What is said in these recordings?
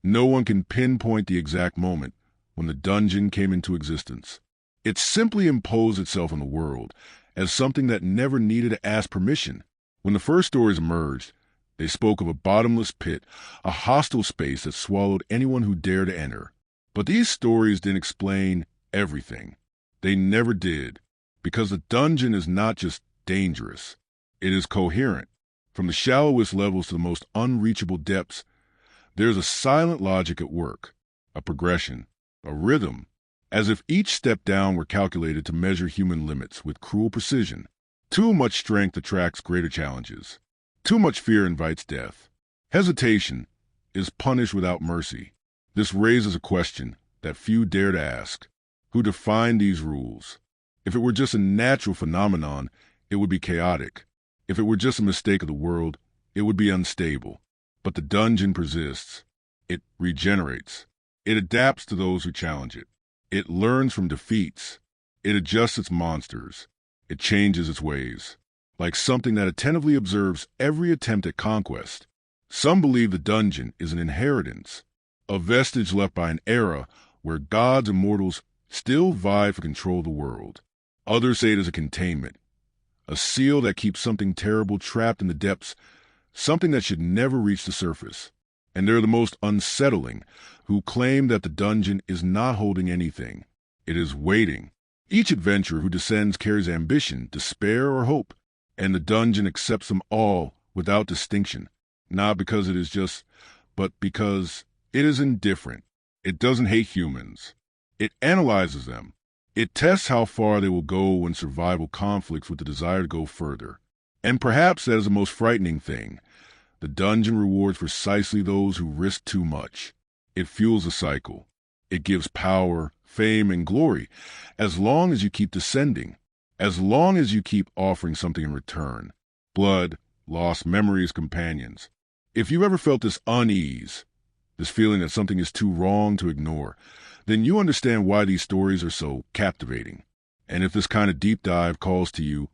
No one can pinpoint the exact moment when the dungeon came into existence. It simply imposed itself on the world as something that never needed to ask permission. When the first stories emerged, they spoke of a bottomless pit, a hostile space that swallowed anyone who dared to enter. But these stories didn't explain everything. They never did, because the dungeon is not just dangerous. It is coherent. From the shallowest levels to the most unreachable depths, there's a silent logic at work, a progression, a rhythm, as if each step down were calculated to measure human limits with cruel precision. Too much strength attracts greater challenges. Too much fear invites death. Hesitation is punished without mercy. This raises a question that few dare to ask. Who defined these rules? If it were just a natural phenomenon, it would be chaotic. If it were just a mistake of the world, it would be unstable. But the dungeon persists. It regenerates. It adapts to those who challenge it. It learns from defeats. It adjusts its monsters. It changes its ways, like something that attentively observes every attempt at conquest. Some believe the dungeon is an inheritance, a vestige left by an era where gods and mortals still vie for control of the world. Others say it is a containment, a seal that keeps something terrible trapped in the depths, something that should never reach the surface. And they're the most unsettling, who claim that the dungeon is not holding anything. It is waiting. Each adventurer who descends carries ambition, despair, or hope, and the dungeon accepts them all without distinction, not because it is just, but because it is indifferent. It doesn't hate humans. It analyzes them. It tests how far they will go when survival conflicts with the desire to go further. And perhaps that is the most frightening thing. The dungeon rewards precisely those who risk too much. It fuels a cycle. It gives power, fame, and glory, as long as you keep descending, as long as you keep offering something in return. Blood, lost memories, companions. If you've ever felt this unease, this feeling that something is too wrong to ignore, then you understand why these stories are so captivating. And if this kind of deep dive calls to you,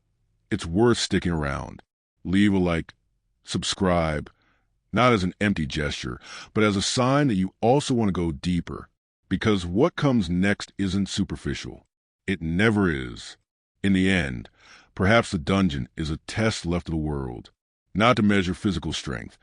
it's worth sticking around. Leave a like, subscribe, not as an empty gesture, but as a sign that you also want to go deeper. Because what comes next isn't superficial. It never is. In the end, perhaps the dungeon is a test left of the world, not to measure physical strength,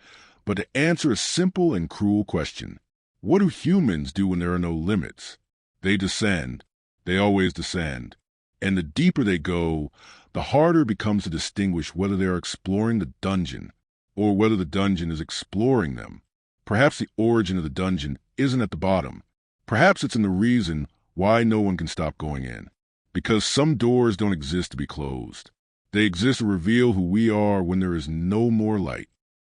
but to answer a simple and cruel question. What do humans do when there are no limits? They descend. They always descend. And the deeper they go, the harder it becomes to distinguish whether they are exploring the dungeon or whether the dungeon is exploring them. Perhaps the origin of the dungeon isn't at the bottom. Perhaps it's in the reason why no one can stop going in. Because some doors don't exist to be closed. They exist to reveal who we are when there is no more light.